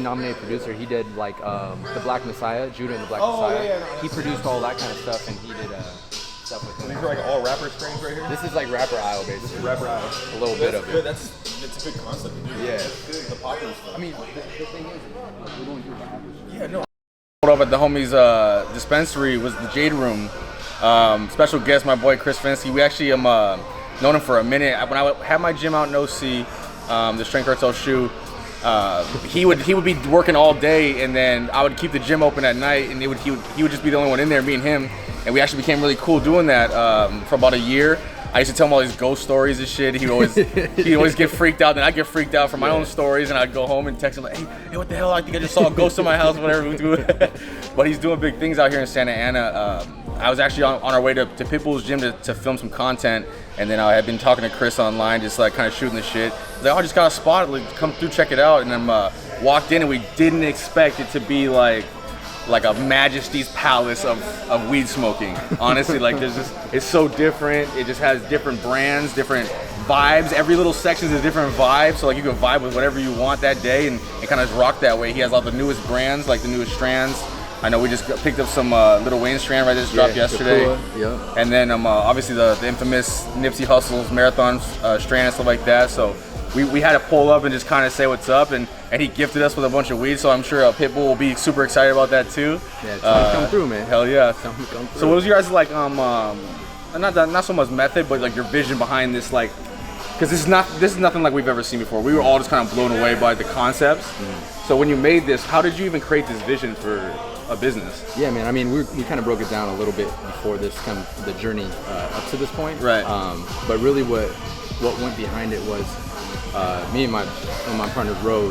nominated producer. He did like the Black Messiah, Judah and the Black Messiah. Yeah, he produced all that kind of stuff, and he did stuff with him. These are like all rapper strains right here? This is like rapper aisle, basically. This is rapper aisle. A little bit of it. It's a good concept to do. Yeah. The popular stuff. I mean, the thing is, we don't do rappers. Yeah, no. Up at the homies' dispensary was the Jade Room. Special guest, my boy Chris Finsky. We actually known him for a minute. When I had my gym out in OC, the Strength Cartel shoe, he would be working all day, and then I would keep the gym open at night, and he would just be the only one in there, me and him. And we actually became really cool doing that for about a year. I used to tell him all these ghost stories and shit. He'd always get freaked out. Then I'd get freaked out from my own stories, and I'd go home and text him like, hey, what the hell? I think I just saw a ghost in my house, whatever we do. But he's doing big things out here in Santa Ana. I was actually on our way to Pitbull's gym to film some content, and then I had been talking to Chris online, just like kind of shooting the shit. He's like, oh, I just got a spot, like, come through, check it out. And then walked in, and we didn't expect it to be like a Majesty's Palace of weed smoking. Honestly, like it's so different. It just has different brands, different vibes. Every little section is a different vibe. So like you can vibe with whatever you want that day and kind of rock that way. He has all the newest brands, like the newest strands. I know we just picked up some Lil Wayne strand right this dropped yesterday. Yeah. And then obviously the infamous Nipsey Hussle's Marathon strand and stuff like that. So we had to pull up and just kind of say what's up, and he gifted us with a bunch of weed, so I'm sure Pitbull will be super excited about that too. Yeah, it's come through, man. Hell yeah. Come through. So what was your guys' like not so much method, but like your vision behind this, like, because this is nothing like we've ever seen before. We were all just kind of blown away by the concepts. So when you made this, how did you even create this vision for a business? Yeah, man. I mean, we kind of broke it down a little bit before this kind of the journey up to this point. Right. But really, what went behind it was me and my partner Ro.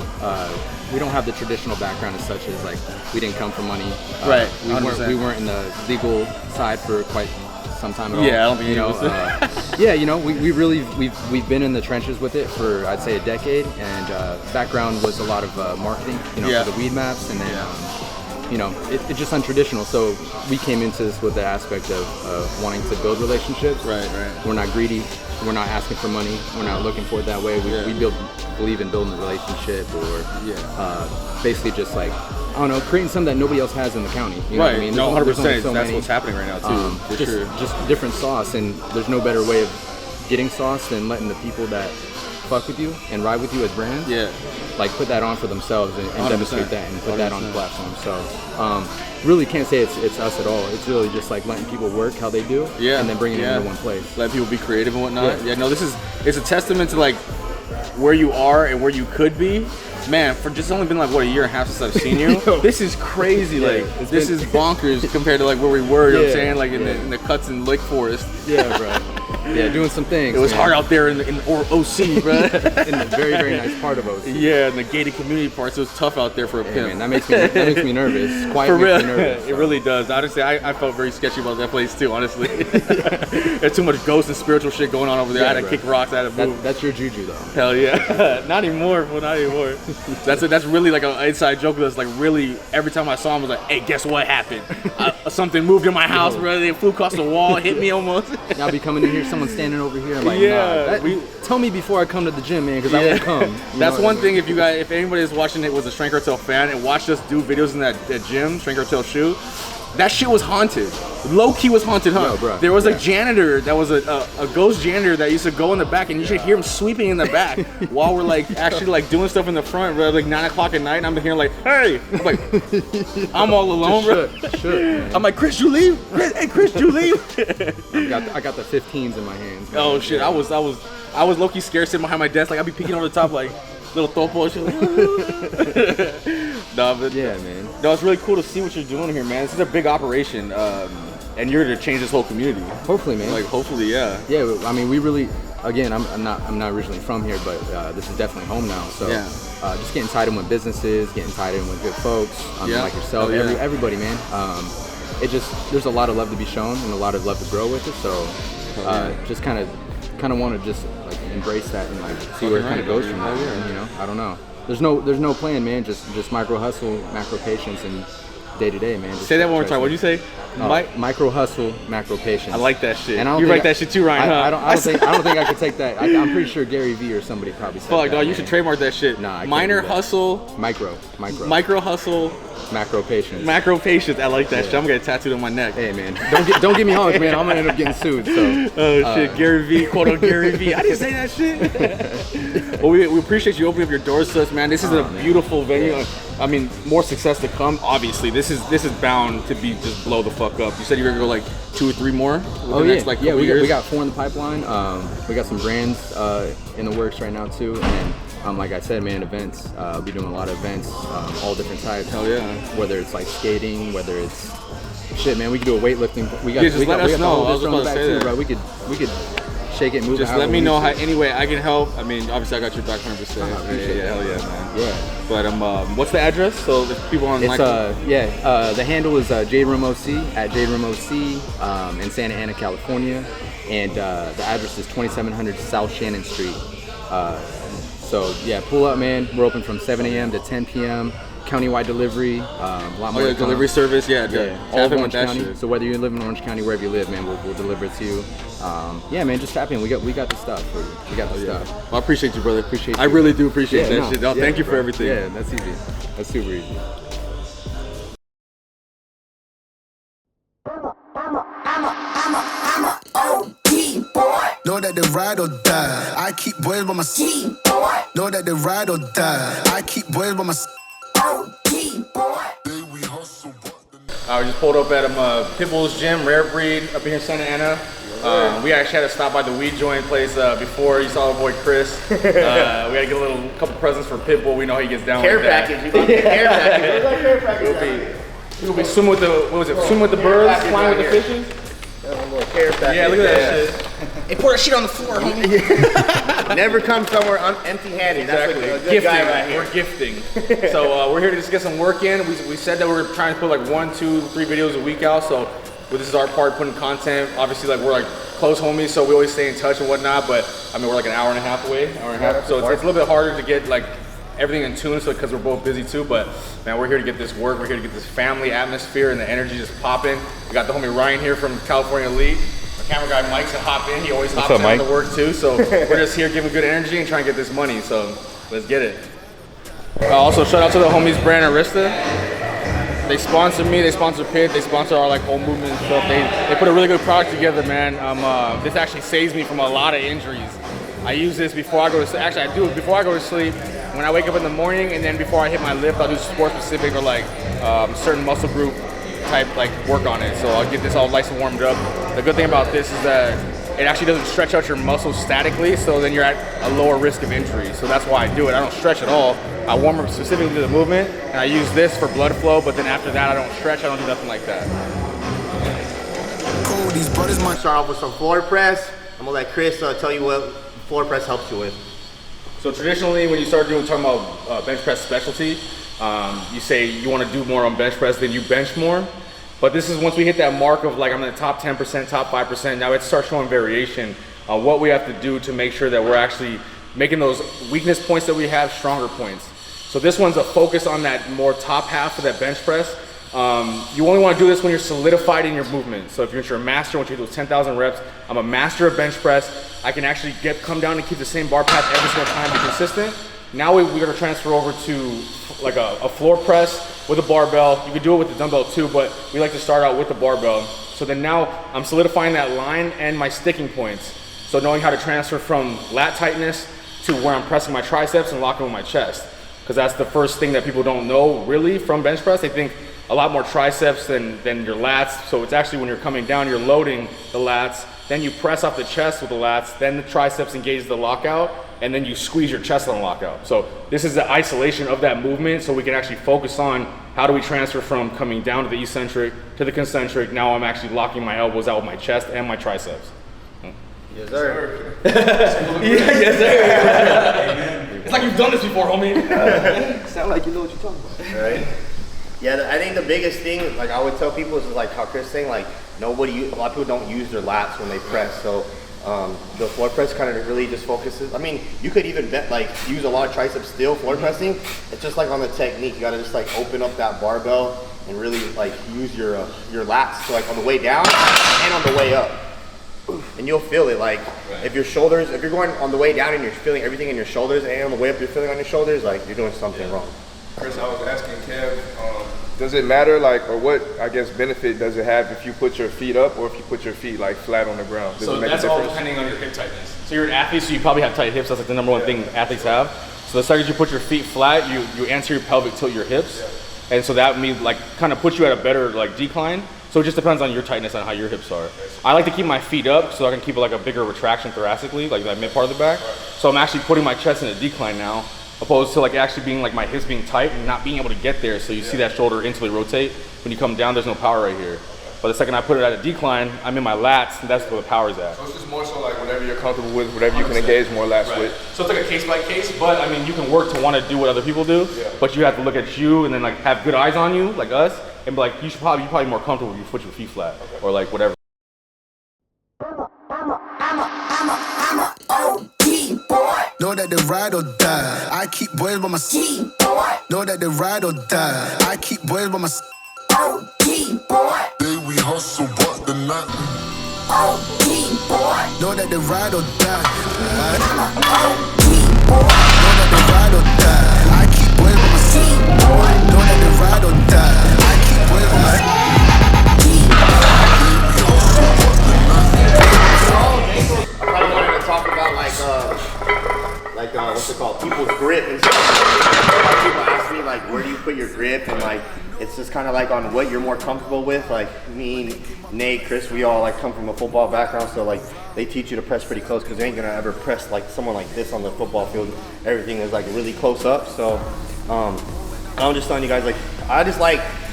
We don't have the traditional background as such as like we didn't come from money. Right. We weren't in the legal side for quite some time at all. Yeah, I don't think we've been in the trenches with it for I'd say a decade, and background was a lot of marketing, for the weed maps, and then it's just untraditional. So we came into this with the aspect of wanting to build relationships. Right. We're not greedy. We're not asking for money. We're not looking for it that way. We believe in building a relationship, or basically just like, I don't know, creating something that nobody else has in the county. You know what I mean? No, 100%. So that's what's happening right now too. Just different sauce, and there's no better way of getting sauce than letting the people that fuck with you and ride with you as brands, like put that on for themselves and demonstrate that and put 100%. That on the platform. So really can't say it's us at all. It's really just like letting people work how they do, and then bringing it into one place. Let people be creative and whatnot. No, it's a testament to like where you are and where you could be. Man, for just only been like a year and a half since I've seen you, this is crazy. Like this is bonkers compared to like where we were. You know what I'm saying? Like in the cuts and lick forest. Yeah, bro. Yeah, doing some things. It was hard out there in OC, bro. In the very, very nice part of OC. Yeah, in the gated community parts, it was tough out there for a pimp. Man, that makes me nervous. Quiet for real, makes me nervous. It really does. Honestly, I felt very sketchy about that place too. Honestly, there's too much ghost and spiritual shit going on over there. I had to kick rocks. I had to move. That's your juju, though. Hell yeah, not anymore. Well, not anymore. That's really like an inside joke. That's like really every time I saw him, I was like, hey, guess what happened? Something moved in my house, bro. They flew across the wall, hit me almost. I'll be coming in here, someone standing over here. I'm like, nah, tell me before I come to the gym, man, because I won't come. That's one thing. If anybody is watching it was a Strength Cartel fan and watched us do videos in that gym, Strength Cartel shoe, that shit was haunted. Low key was haunted, huh? Yo, bro. There was a janitor that was a ghost janitor that used to go in the back, and you should hear him sweeping in the back while we're like actually like doing stuff in the front, bro. Like 9 o'clock at night, and I'm here like, hey, I'm like, I'm all alone, bro. I'm like, Chris, you leave? Hey, Chris, you leave? I got the 15s in my hands. Man. Oh shit, I was low key scared sitting behind my desk, like I'd be peeking over the top like little Topo and shit. Nah, but man. No, it's really cool to see what you're doing here, man. This is a big operation, and you're to change this whole community. Hopefully, man. Like, hopefully, yeah. Yeah, I mean, we really, again, I'm not originally from here, but this is definitely home now. So, just getting tied in with businesses, getting tied in with good folks, like yourself, everybody, man. There's a lot of love to be shown and a lot of love to grow with it. So, just kind of want to just like embrace that and like see where it kind of goes from there. And, I don't know. There's no plan, man. Just micro hustle, macro patience, and day to day, man. Just say that one more time. What'd you say? Micro hustle, macro patience. I like that shit. And you write that shit too, Ryan, huh? I don't think I could take that. I'm pretty sure Gary Vee or somebody probably said that. Fuck, dog, you should trademark that shit. Nah, minor hustle. Micro hustle. Macro patience. Macro patience. I like that shit. I'm gonna get tattooed on my neck. Hey, man. Don't get me hung, man. I'm gonna end up getting sued. So. Oh shit, Gary Vee, quote on Gary Vee. I didn't say that shit. Well, we appreciate you opening up your doors to us, man. This is a beautiful venue. Yeah. I mean, more success to come. Obviously, this is bound to be just blow the fuck up. You said you were gonna go like 2 or 3 more. Next, like, we got 4 in the pipeline. We got some brands in the works right now too, and then. Like I said, man, events. We'll be doing a lot of events, all different types. Hell yeah. Whether it's like skating, whether it's shit, man. We can do a weightlifting. We got let us know. I was about to say that. Bro. We could shake it, move. Just let me know how. Anyway, I can help. I mean, obviously, I got your back 100%. Yeah, hell yeah, man. Yeah. But what's the address? So if people on the handle is Jade Room OC at Jade Room OC in Santa Ana, California, and the address is 2700 South Shannon Street. So yeah, pull up, man. We're open from 7 a.m. to 10 p.m. Countywide delivery. A lot more. Delivery service. Yeah. All of Orange County. Shit. So whether you live in Orange County, wherever you live, man, we'll deliver it to you. Yeah, man, just tap in. We got the stuff for you. We got the stuff. Well, I appreciate you, brother. I really do appreciate that shit. Thank you for everything. Yeah, that's easy. That's super easy. Know that they ride or die. I keep boys by my side. Know that they ride or die. I keep boys by my side. We just pulled up at Pitbull's gym, Rarebreed, up here in Santa Ana. We actually had to stop by the weed joint place before. You saw our boy Chris. We had to get a couple presents for Pitbull. We know he gets down care with that. Package. You love the care package. Where's our care package? We'll be swimming with the swimming with the birds, flying with the fishes. Yeah, look at that shit. Hey, pour that shit on the floor, homie. Never come somewhere empty-handed. Exactly. That's a good guy right here. We're gifting. So we're here to just get some work in. We said that we're trying to put like 1, 2, 3 videos a week out. So this is our part, putting content. Obviously, like we're like close homies, so we always stay in touch and whatnot. But I mean, we're like an hour and a half away, So it's a little bit harder to get like everything in tune, so because we're both busy too. But man, we're here to get this work. We're here to get this family atmosphere and the energy just popping. We got the homie Ryan here from California Elite. Our camera guy Mike's to hop in. He always hops in on the work too. So we're just here giving good energy and trying to get this money. So let's get it. Also, shout out to the homies Brand Arista. They sponsor me. They sponsor Pit. They sponsor our like whole movement and stuff. They put a really good product together, man. This actually saves me from a lot of injuries. I use this before I go to sleep. Actually, I do it before I go to sleep. When I wake up in the morning, and then before I hit my lift, I'll do sport specific or like certain muscle group type like work on it. So I'll get this all nice and warmed up. The good thing about this is that it actually doesn't stretch out your muscles statically, so then you're at a lower risk of injury. So that's why I do it. I don't stretch at all. I warm up specifically to the movement, and I use this for blood flow, but then after that, I don't stretch. I don't do nothing like that. Cool, these brothers might start off with some floor press. I'm gonna let Chris tell you what floor press helps you with. So traditionally, when you start talking about bench press specialty, you say you want to do more on bench press, then you bench more. But this is once we hit that mark of like I'm in the top 10%, top 5%, now it starts showing variation on what we have to do to make sure that we're actually making those weakness points that we have stronger points. So this one's a focus on that more top half of that bench press. You only want to do this when you're solidified in your movement. So if you're a master, once you do those 10,000 reps, I'm a master of bench press. I can actually come down and keep the same bar path every single time, be consistent. Now we're going to transfer over to like a floor press with a barbell. You can do it with the dumbbell too, but we like to start out with the barbell. So then now I'm solidifying that line and my sticking points. So knowing how to transfer from lat tightness to where I'm pressing my triceps and locking with my chest. Because that's the first thing that people don't know really from bench press. They think a lot more triceps than your lats. So it's actually when you're coming down, you're loading the lats, then you press off the chest with the lats, then the triceps engage the lockout, and then you squeeze your chest on the lockout. So this is the isolation of that movement, so we can actually focus on how do we transfer from coming down to the eccentric to the concentric. Now I'm actually locking my elbows out with my chest and my triceps. Yes, sir. Yes, sir. It's like you've done this before, homie. Sound like you know what you're talking about. Right. Yeah, I think the biggest thing, like I would tell people, is like how Chris saying, like a lot of people don't use their lats when they press. So the floor press kind of really just focuses. I mean, you could even use a lot of triceps still floor pressing. It's just like on the technique. You got to just like open up that barbell and really like use your lats, so like on the way down and on the way up. And you'll feel it, like if your shoulders, if you're going on the way down and you're feeling everything in your shoulders, and on the way up you're feeling on your shoulders, like you're doing something wrong. Chris, I was asking Kev, does it matter, like, or what, I guess, benefit does it have if you put your feet up or if you put your feet like flat on the ground? Does it make a difference? All depending on your hip tightness. So you're an athlete, so you probably have tight hips. That's like the number one thing athletes have. So the second you put your feet flat, you anterior pelvic tilt your hips, and so that means like kind of puts you at a better like decline. So it just depends on your tightness and how your hips are. I like to keep my feet up so I can keep like a bigger retraction thoracically, like that mid part of the back. So I'm actually putting my chest in a decline now, opposed to like actually being like my hips being tight and not being able to get there. So you see that shoulder instantly rotate. When you come down, there's no power right here. But the second I put it at a decline, I'm in my lats, and that's where the power's at. So it's just more so like whatever you're comfortable with, whatever you can engage more lats with. So it's like a case by case, but I mean, you can work to want to do what other people do, but you have to look at you and then like have good eyes on you, like us, and be like, you're probably more comfortable if you put your feet flat, or like whatever. Know that they ride or die. I keep boys by my side. Know that they ride or die. I keep boys by my side. Day we hustle, but the night. Know that they ride or die. Know that they ride or die. I keep boys by my side. Know that they ride or die. I keep boys by my side. I probably wanted to talk about what's it called? People's grip and stuff. A lot of people ask me like, where do you put your grip? And like, it's just kind of like on what you're more comfortable with. Like me, Nate, Chris, we all like come from a football background, so like they teach you to press pretty close because they ain't gonna ever press like someone like this on the football field. Everything is like really close up. So I'm just telling you guys, like,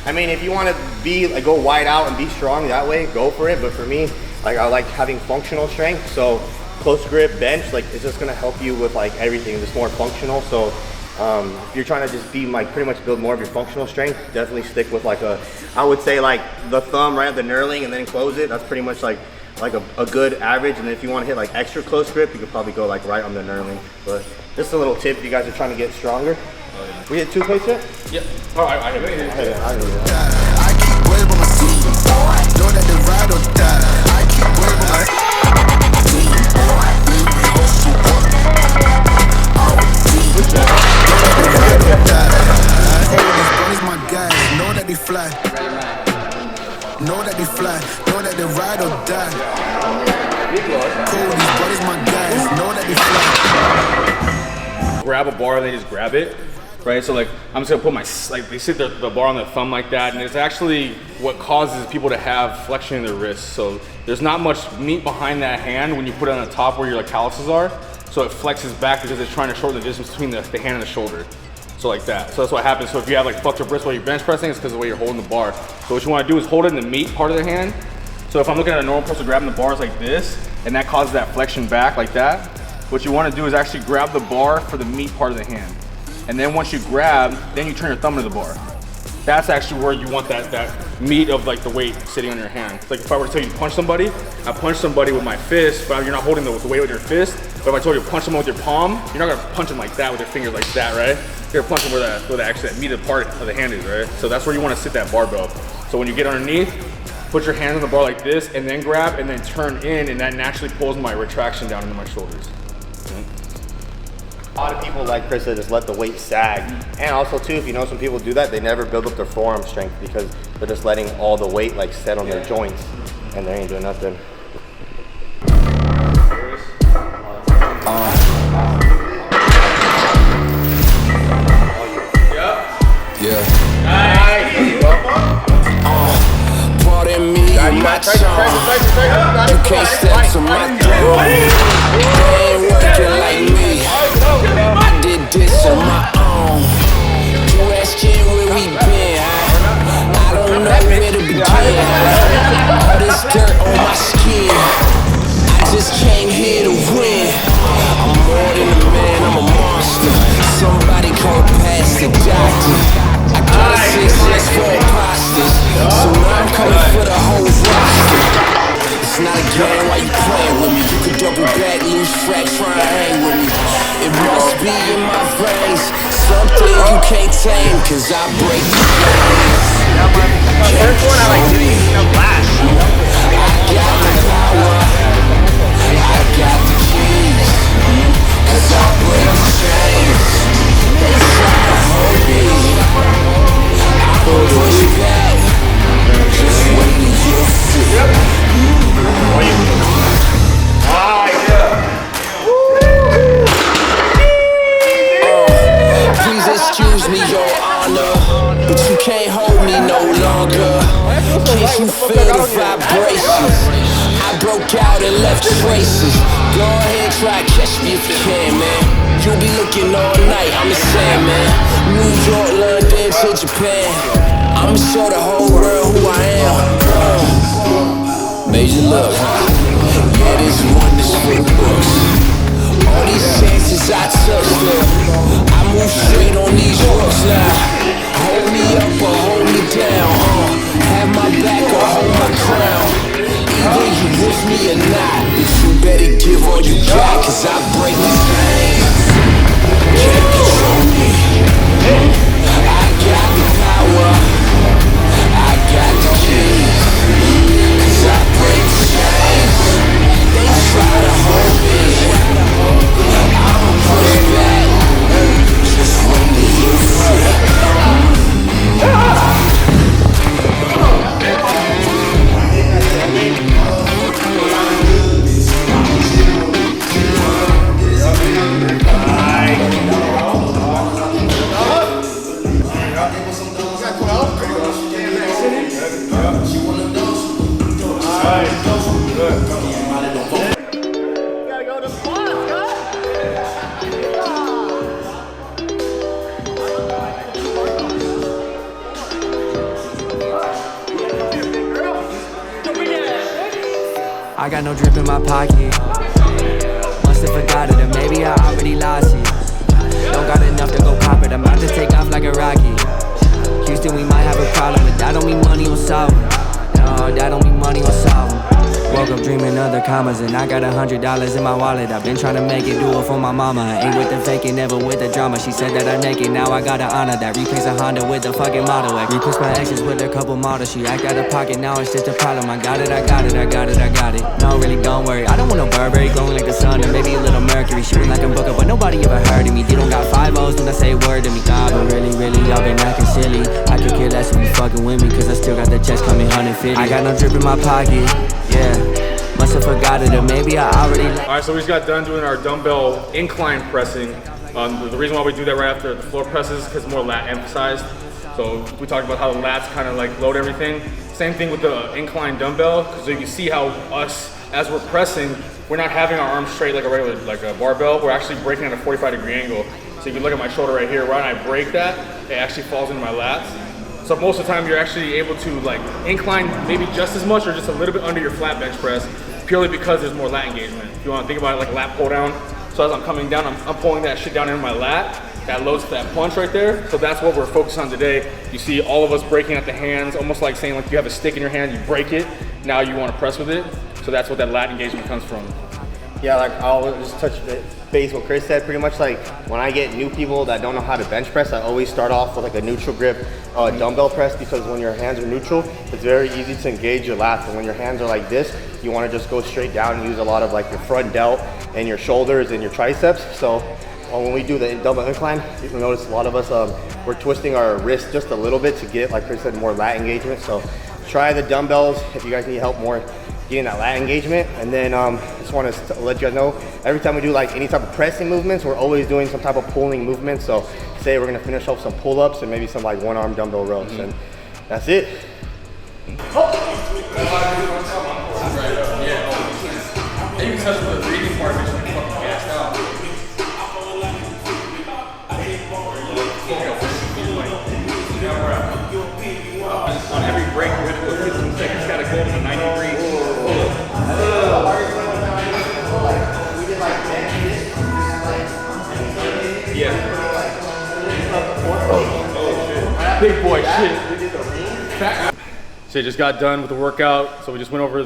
I mean, if you want to be like go wide out and be strong that way, go for it. But for me, like I like having functional strength. So close grip bench, like it's just gonna help you with like everything. It's more functional. So if you're trying to just be like pretty much build more of your functional strength, definitely stick with like I would say like the thumb right at the knurling and then close it. That's pretty much like a good average. And then if you want to hit like extra close grip, you could probably go like right on the knurling. But just a little tip if you guys are trying to get stronger. We hit 2 plates yet? Yeah. Oh, I hit it. I keep boys by my side. Know that they ride or die. I keep boys by my side. My guys, know that they fly. Know that they fly. Know that they ride or die. Cool, these brothers, my guys, know that they fly. Grab a bar and they just grab it, right? So like I'm just gonna put my they sit the bar on their thumb like that, and it's actually what causes people to have flexion in their wrists. So there's not much meat behind that hand when you put it on the top where your like calluses are. So it flexes back because it's trying to shorten the distance between the hand and the shoulder. So like that. So that's what happens. So if you have like fucked up wrists while you're bench pressing, it's because of the way you're holding the bar. So what you want to do is hold it in the meat part of the hand. So if I'm looking at a normal person grabbing the bars like this, and that causes that flexion back like that, what you want to do is actually grab the bar for the meat part of the hand. And then once you grab, then you turn your thumb into the bar. That's actually where you want that meat of like the weight sitting on your hand. It's like if I were to tell you to punch somebody, I punch somebody with my fist, but you're not holding the weight with your fist. But if I told you to punch someone with your palm, you're not gonna punch them like that with your fingers like that, right? You're gonna punch them where that meated part of the hand is, right? So that's where you wanna sit that barbell. So when you get underneath, put your hands on the bar like this, and then grab, and then turn in, and that naturally pulls my retraction down into my shoulders. A lot of people, like Chris said, just let the weight sag. And also too, if you know some people do that, they never build up their forearm strength because they're just letting all the weight like set on their joints, and they ain't doing nothing. Pardon me, my charm. You can't step to my throne. They ain't working like me. I did this on my own. You asking where we been? I don't know where to begin. All this dirt on my skin. I just came here to win. I'm more than a man, I'm a monster. Somebody call past the doctor. I got a 6 for imposters, so now I'm coming for the whole roster. It's not a game, why you playing with me? You could double back, lose track, try and hang with me. It must be in my veins. Something you can't tame, cause I break the chains. First one I like didn't even know last. I got the power, I got the keys, cause I break the chains. They try to hold me, I'ma push back. Just wait till you see. Please excuse me, your honor, but you can't hold me no longer. Can't you feel the vibrations? I broke out and left traces. Go ahead, try to catch me if you can, man. You'll be looking all night, I'm the same, man. New York, London to Japan. I'ma show the whole world who I am. Major love, huh? Yeah, this one is for the books. All these chances I took, I move straight on these rooks now. Hold me up or hold me down, have my back or hold my crown. Either you with me or not, but you better give all you got, cause I break the chains. Can't control me. I got the power, I got the keys, cause I break the chains. They try to hold me, I'ma push back. Just wait till you see. I got no drip in my pocket. Must've forgot it, or maybe I already lost it. Don't got enough to go cop it, I'm about to take off like a rocket. Houston, we might have a problem, but that don't mean money will solve it. No, that don't mean money will solve it. Woke up dreaming of the commas, and I got $100 in my wallet. I've been trying to make it, do it for my mama. I ain't with the faking, never with the drama. She said that I'm naked, now I gotta honor that. Replace a Honda with the fucking Model X. Replace my exes with a couple models. She act out of pocket, now it's just a problem. I got it, I got it, I got it, I got it. No, really, don't worry. I don't want no Burberry glowing like the sun, or maybe a little Mercury. Shooting like a booker, but nobody ever heard of me. They don't got 5 O's when I say word to me. Nah, but really, y'all been acting silly. I could care less if you fucking with me, cause I still got the checks coming 150. I got no drip in my pocket, yeah. Must've forgot it, or maybe I already. Alright, so we just got done doing our dumbbell incline pressing. The reason why we do that right after the floor presses is because it's more lat emphasized. So we talked about how the lats kind of like load everything. Same thing with the incline dumbbell, so you can see how us, as we're pressing, we're not having our arms straight like a regular, like a barbell. We're actually breaking at a 45-degree angle. So you can look at my shoulder right here. Right when I break that, it actually falls into my lats. So most of the time you're actually able to like incline maybe just as much or just a little bit under your flat bench press, purely because there's more lat engagement. If you want to think about it like a lat pull down. So as I'm coming down, I'm pulling that shit down into my lat. That loads that punch right there. So that's what we're focused on today. You see all of us breaking at the hands, almost like saying like you have a stick in your hand, you break it, now you want to press with it. So that's what that lat engagement comes from. Yeah, like I'll just touch base what Chris said. Pretty much like when I get new people that don't know how to bench press, I always start off with like a neutral grip dumbbell press, because when your hands are neutral, it's very easy to engage your lats. And when your hands are like this, you want to just go straight down and use a lot of like your front delt and your shoulders and your triceps. So when we do the double incline, you can notice a lot of us, we're twisting our wrist just a little bit to get, like Chris said, more lat engagement. So try the dumbbells if you guys need help more getting that lat engagement. And then just want to let you guys know, every time we do like any type of pressing movements, we're always doing some type of pulling movement. So say we're gonna finish off some pull-ups and maybe some like one-arm dumbbell rows, and that's it. On every break, we're gonna do a 15 seconds, gotta go to 90 degrees. Yeah. Oh, big boy shit. So just got done with the workout, so we just went over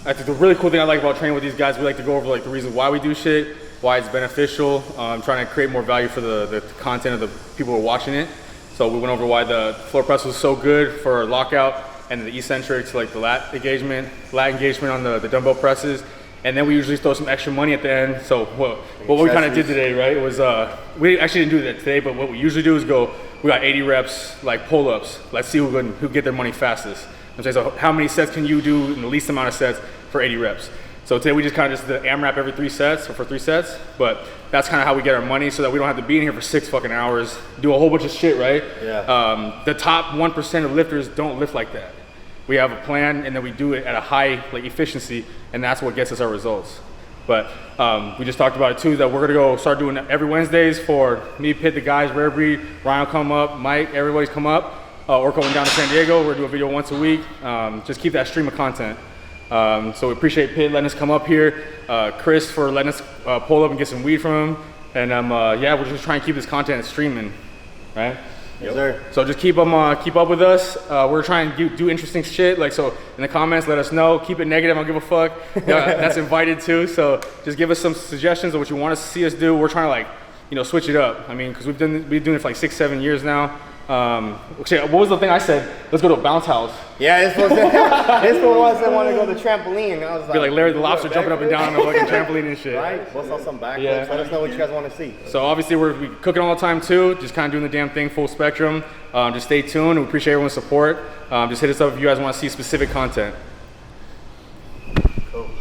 I think the really cool thing I like about training with these guys, we like to go over like the reasons why we do shit. why it's beneficial. I'm trying to create more value for the content of the people who are watching it. So we went over why the floor press was so good for lockout and the eccentrics, like the lat engagement on the dumbbell presses. And then we usually throw some extra money at the end. So what we kind of did today, right, was we actually didn't do that today, but what we usually do is we got 80 reps, like pull-ups. Let's see who get their money fastest. So how many sets can you do in the least amount of sets for 80 reps? So today we just kind of just did the AMRAP every 3 sets, or for 3 sets. But that's kind of how we get our money, so that we don't have to be in here for 6 fucking hours, do a whole bunch of shit, right? Yeah. The top 1% of lifters don't lift like that. We have a plan, and then we do it at a high efficiency, and that's what gets us our results. But we just talked about it too, that we're gonna go start doing it every Wednesdays for me, Pitt, the guys, Rarebreed, Ryan will come up, Mike, everybody's come up, or going down to San Diego. We're gonna do a video once a week. Just keep that stream of content. So we appreciate Pitt letting us come up here, Chris for letting us pull up and get some weed from him, and yeah, we're just trying to keep this content streaming, right? Yes, sir. So just keep up with us. We're trying to do interesting shit. So in the comments, let us know. Keep it negative. I don't give a fuck. That's invited too. So just give us some suggestions of what you want us to see us do. We're trying to switch it up. I mean, because we've been doing it for 6-7 years now. Actually, what was the thing I said? Let's go to a bounce house. Yeah, this one was that want to go to the trampoline. I was be like Larry the Lobster jumping up and down on a fucking trampoline and shit. Right? Bust out some backflips. Yeah. Let us know what you guys want to see. So obviously we're cooking all the time too. Just kind of doing the damn thing full spectrum. Just stay tuned. We appreciate everyone's support. Just hit us up if you guys want to see specific content.